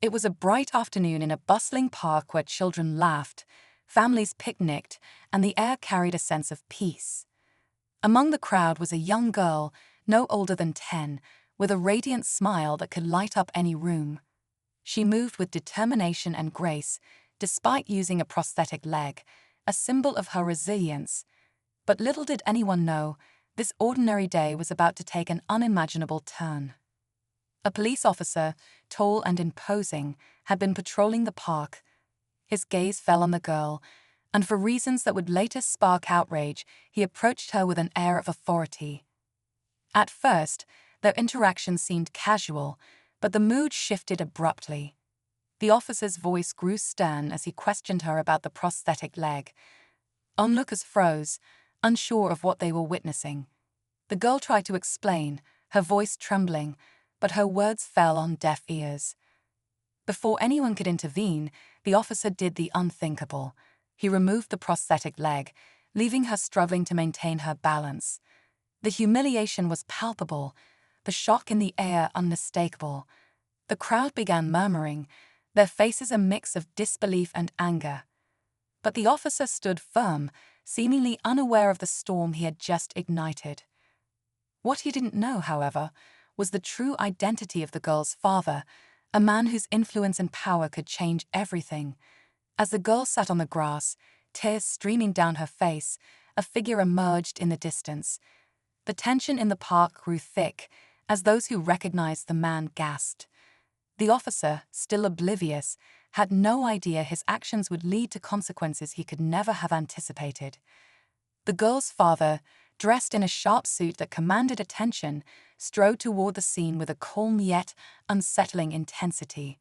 It was a bright afternoon in a bustling park where children laughed, families picnicked, and the air carried a sense of peace. Among the crowd was a young girl, no older than 10, with a radiant smile that could light up any room. She moved with determination and grace, despite using a prosthetic leg, a symbol of her resilience. But little did anyone know, this ordinary day was about to take an unimaginable turn. A police officer, tall and imposing, had been patrolling the park. His gaze fell on the girl, and for reasons that would later spark outrage, he approached her with an air of authority. At first, their interaction seemed casual, but the mood shifted abruptly. The officer's voice grew stern as he questioned her about the prosthetic leg. Onlookers froze, unsure of what they were witnessing. The girl tried to explain, her voice trembling, but her words fell on deaf ears. Before anyone could intervene, the officer did the unthinkable. He removed the prosthetic leg, leaving her struggling to maintain her balance. The humiliation was palpable, the shock in the air unmistakable. The crowd began murmuring, their faces a mix of disbelief and anger. But the officer stood firm, seemingly unaware of the storm he had just ignited. What he didn't know, however, was the true identity of the girl's father, a man whose influence and power could change everything. As the girl sat on the grass, tears streaming down her face, a figure emerged in the distance. The tension in the park grew thick, as those who recognized the man gasped. The officer, still oblivious, had no idea his actions would lead to consequences he could never have anticipated. The girl's father, dressed in a sharp suit that commanded attention, strode toward the scene with a calm yet unsettling intensity.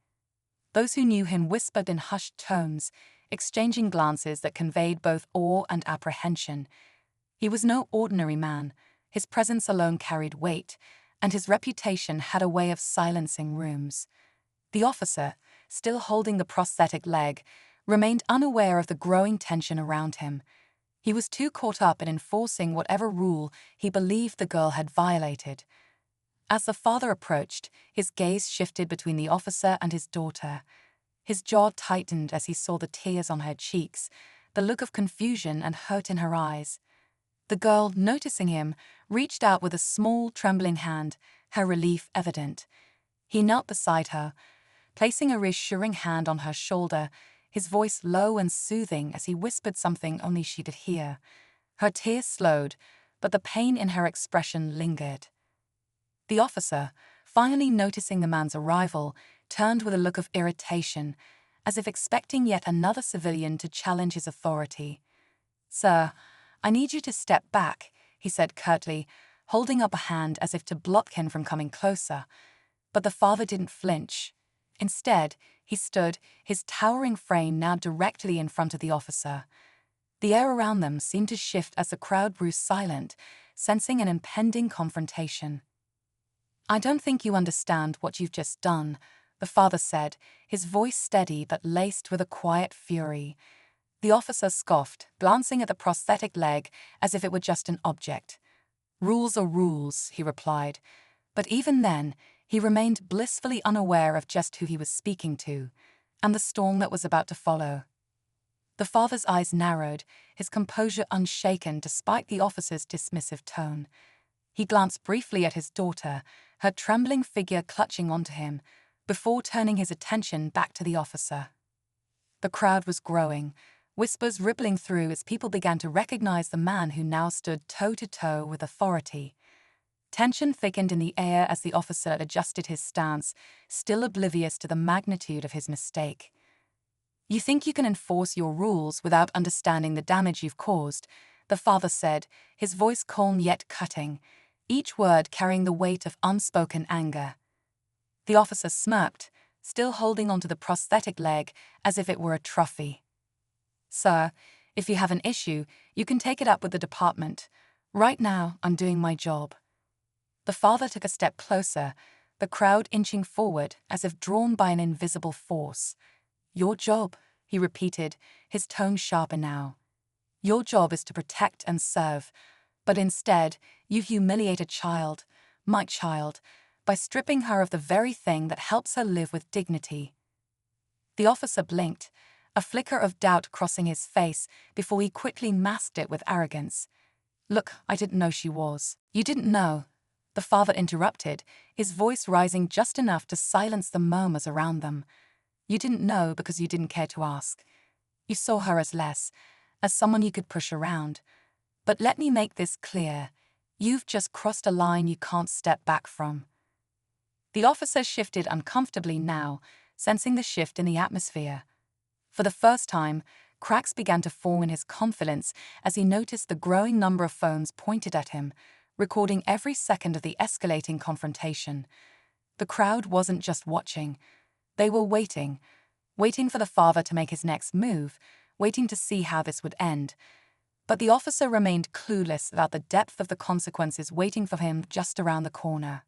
Those who knew him whispered in hushed tones, exchanging glances that conveyed both awe and apprehension. He was no ordinary man. His presence alone carried weight, and his reputation had a way of silencing rooms. The officer, still holding the prosthetic leg, remained unaware of the growing tension around him. He was too caught up in enforcing whatever rule he believed the girl had violated. As the father approached, his gaze shifted between the officer and his daughter. His jaw tightened as he saw the tears on her cheeks, the look of confusion and hurt in her eyes. The girl, noticing him, reached out with a small, trembling hand, her relief evident. He knelt beside her, placing a reassuring hand on her shoulder, his voice low and soothing as he whispered something only she could hear. Her tears slowed, but the pain in her expression lingered. The officer, finally noticing the man's arrival, turned with a look of irritation, as if expecting yet another civilian to challenge his authority. "Sir, I need you to step back," he said curtly, holding up a hand as if to block him from coming closer. But the father didn't flinch. Instead, he stood, his towering frame now directly in front of the officer. The air around them seemed to shift as the crowd grew silent, sensing an impending confrontation. "I don't think you understand what you've just done," the father said, his voice steady but laced with a quiet fury. The officer scoffed, glancing at the prosthetic leg as if it were just an object. "Rules are rules," he replied. But even then, he remained blissfully unaware of just who he was speaking to, and the storm that was about to follow. The father's eyes narrowed, his composure unshaken despite the officer's dismissive tone. He glanced briefly at his daughter, her trembling figure clutching onto him, before turning his attention back to the officer. The crowd was growing, whispers rippling through as people began to recognize the man who now stood toe-to-toe with authority. Tension thickened in the air as the officer adjusted his stance, still oblivious to the magnitude of his mistake. "You think you can enforce your rules without understanding the damage you've caused," the father said, his voice calm yet cutting, each word carrying the weight of unspoken anger. The officer smirked, still holding onto the prosthetic leg as if it were a trophy. "Sir, if you have an issue, you can take it up with the department. Right now, I'm doing my job." The father took a step closer, the crowd inching forward as if drawn by an invisible force. "Your job," he repeated, his tone sharper now. "Your job is to protect and serve, but instead, you humiliate a child, my child, by stripping her of the very thing that helps her live with dignity." The officer blinked, a flicker of doubt crossing his face before he quickly masked it with arrogance. "Look, I didn't know she was." "You didn't know?" The father interrupted, his voice rising just enough to silence the murmurs around them. "You didn't know because you didn't care to ask. You saw her as less, as someone you could push around. But let me make this clear. You've just crossed a line you can't step back from." The officer shifted uncomfortably now, sensing the shift in the atmosphere. For the first time, cracks began to form in his confidence as he noticed the growing number of phones pointed at him, recording every second of the escalating confrontation. The crowd wasn't just watching. They were waiting for the father to make his next move, waiting to see how this would end. But the officer remained clueless about the depth of the consequences waiting for him just around the corner.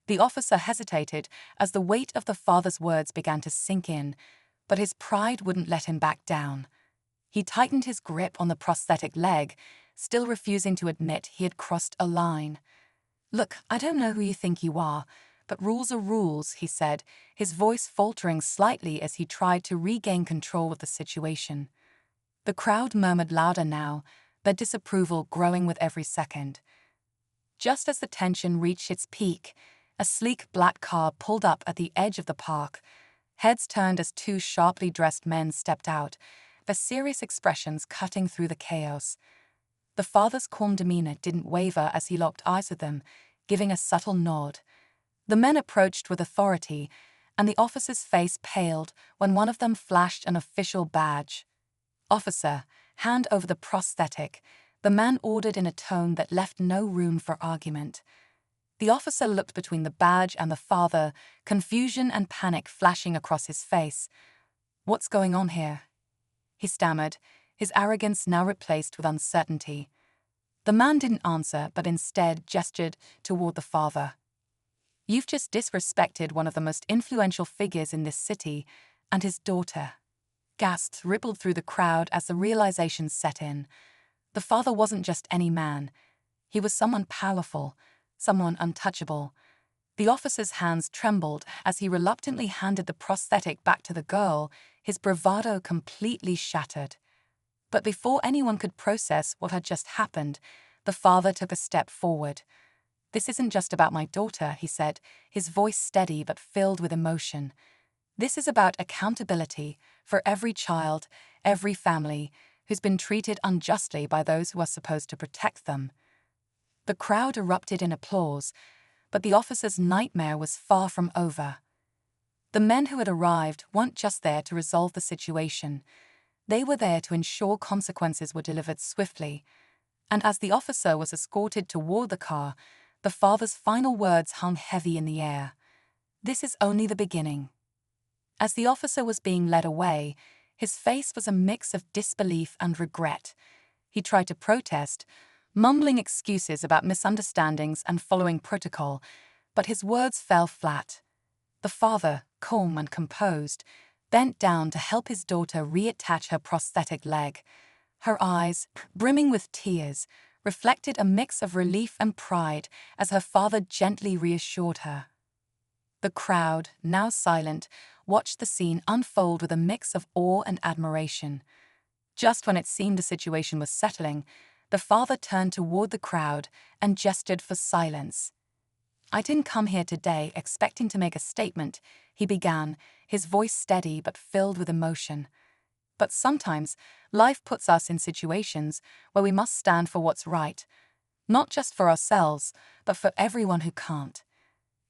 The officer hesitated as the weight of the father's words began to sink in, but his pride wouldn't let him back down. He tightened his grip on the prosthetic leg, still refusing to admit he had crossed a line. "Look, I don't know who you think you are, but rules are rules," he said, his voice faltering slightly as he tried to regain control of the situation. The crowd murmured louder now, their disapproval growing with every second. Just as the tension reached its peak, a sleek black car pulled up at the edge of the park. Heads turned as two sharply dressed men stepped out, their serious expressions cutting through the chaos. The father's calm demeanor didn't waver as he locked eyes with them, giving a subtle nod. The men approached with authority, and the officer's face paled when one of them flashed an official badge. "Officer, hand over the prosthetic," the man ordered in a tone that left no room for argument. The officer looked between the badge and the father, confusion and panic flashing across his face. "What's going on here?" he stammered, his arrogance now replaced with uncertainty. The man didn't answer, but instead gestured toward the father. "You've just disrespected one of the most influential figures in this city, and his daughter." Gasps rippled through the crowd as the realization set in. The father wasn't just any man. He was someone powerful, someone untouchable. The officer's hands trembled as he reluctantly handed the prosthetic back to the girl, his bravado completely shattered. But before anyone could process what had just happened, the father took a step forward. "This isn't just about my daughter," he said, his voice steady but filled with emotion. "This is about accountability for every child, every family, who's been treated unjustly by those who are supposed to protect them." The crowd erupted in applause, but the officer's nightmare was far from over. The men who had arrived weren't just there to resolve the situation. They were there to ensure consequences were delivered swiftly. And as the officer was escorted toward the car, the father's final words hung heavy in the air. "This is only the beginning." As the officer was being led away, his face was a mix of disbelief and regret. He tried to protest, mumbling excuses about misunderstandings and following protocol, but his words fell flat. The father, calm and composed, bent down to help his daughter reattach her prosthetic leg. Her eyes, brimming with tears, reflected a mix of relief and pride as her father gently reassured her. The crowd, now silent, watched the scene unfold with a mix of awe and admiration. Just when it seemed the situation was settling, the father turned toward the crowd and gestured for silence. "I didn't come here today expecting to make a statement," he began, his voice steady but filled with emotion. "But sometimes life puts us in situations where we must stand for what's right, not just for ourselves, but for everyone who can't."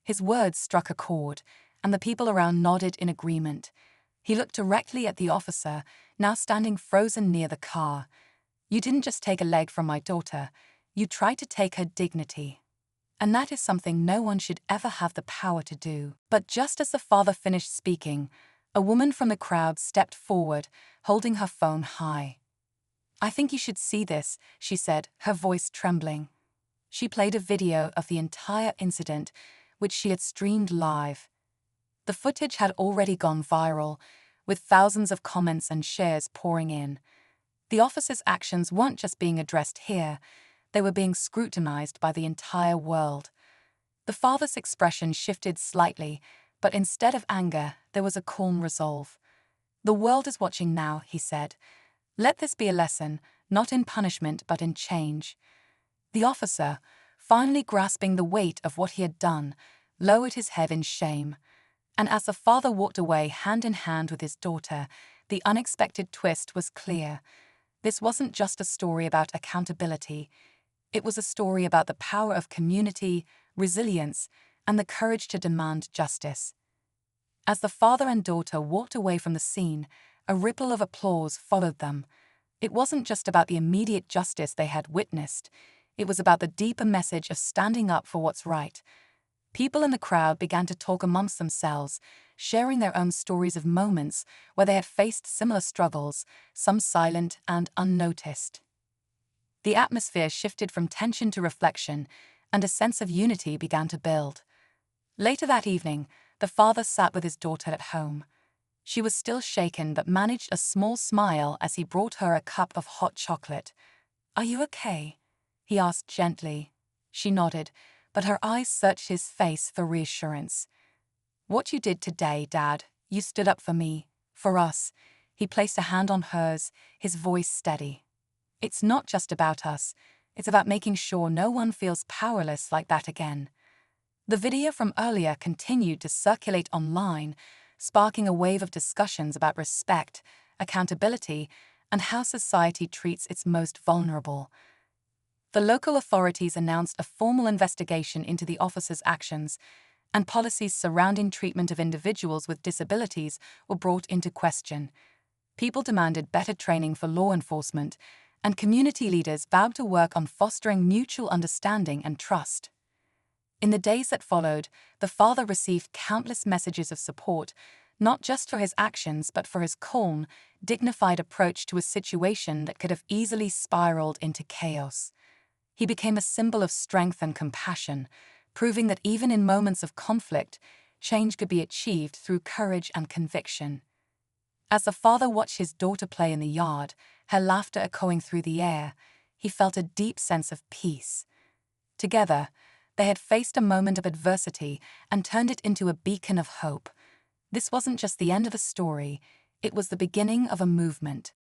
His words struck a chord, and the people around nodded in agreement. He looked directly at the officer, now standing frozen near the car. "You didn't just take a leg from my daughter, you tried to take her dignity. And that is something no one should ever have the power to do." But just as the father finished speaking, a woman from the crowd stepped forward, holding her phone high. "I think you should see this," she said, her voice trembling. She played a video of the entire incident, which she had streamed live. The footage had already gone viral, with thousands of comments and shares pouring in. The officer's actions weren't just being addressed here, they were being scrutinized by the entire world. The father's expression shifted slightly, But instead of anger, there was a calm resolve. "The world is watching now," he said. "Let this be a lesson, not in punishment but in change." The officer, finally grasping the weight of what he had done, lowered his head in shame. And as the father walked away hand in hand with his daughter, the unexpected twist was clear. This wasn't just a story about accountability. It was a story about the power of community, resilience, and the courage to demand justice. As the father and daughter walked away from the scene, a ripple of applause followed them. It wasn't just about the immediate justice they had witnessed. It was about the deeper message of standing up for what's right. People in the crowd began to talk amongst themselves, sharing their own stories of moments where they had faced similar struggles, some silent and unnoticed. The atmosphere shifted from tension to reflection, and a sense of unity began to build. Later that evening, the father sat with his daughter at home. She was still shaken but managed a small smile as he brought her a cup of hot chocolate. "Are you okay?" he asked gently. She nodded, but her eyes searched his face for reassurance. "What you did today, Dad, you stood up for me, for us." He placed a hand on hers, his voice steady. "It's not just about us. It's about making sure no one feels powerless like that again." The video from earlier continued to circulate online, sparking a wave of discussions about respect, accountability, and how society treats its most vulnerable. The local authorities announced a formal investigation into the officer's actions, and policies surrounding treatment of individuals with disabilities were brought into question. People demanded better training for law enforcement, and community leaders vowed to work on fostering mutual understanding and trust. In the days that followed, the father received countless messages of support, not just for his actions but for his calm, dignified approach to a situation that could have easily spiraled into chaos. He became a symbol of strength and compassion, proving that even in moments of conflict, change could be achieved through courage and conviction. As the father watched his daughter play in the yard, her laughter echoing through the air, he felt a deep sense of peace. Together, they had faced a moment of adversity and turned it into a beacon of hope. This wasn't just the end of a story, it was the beginning of a movement.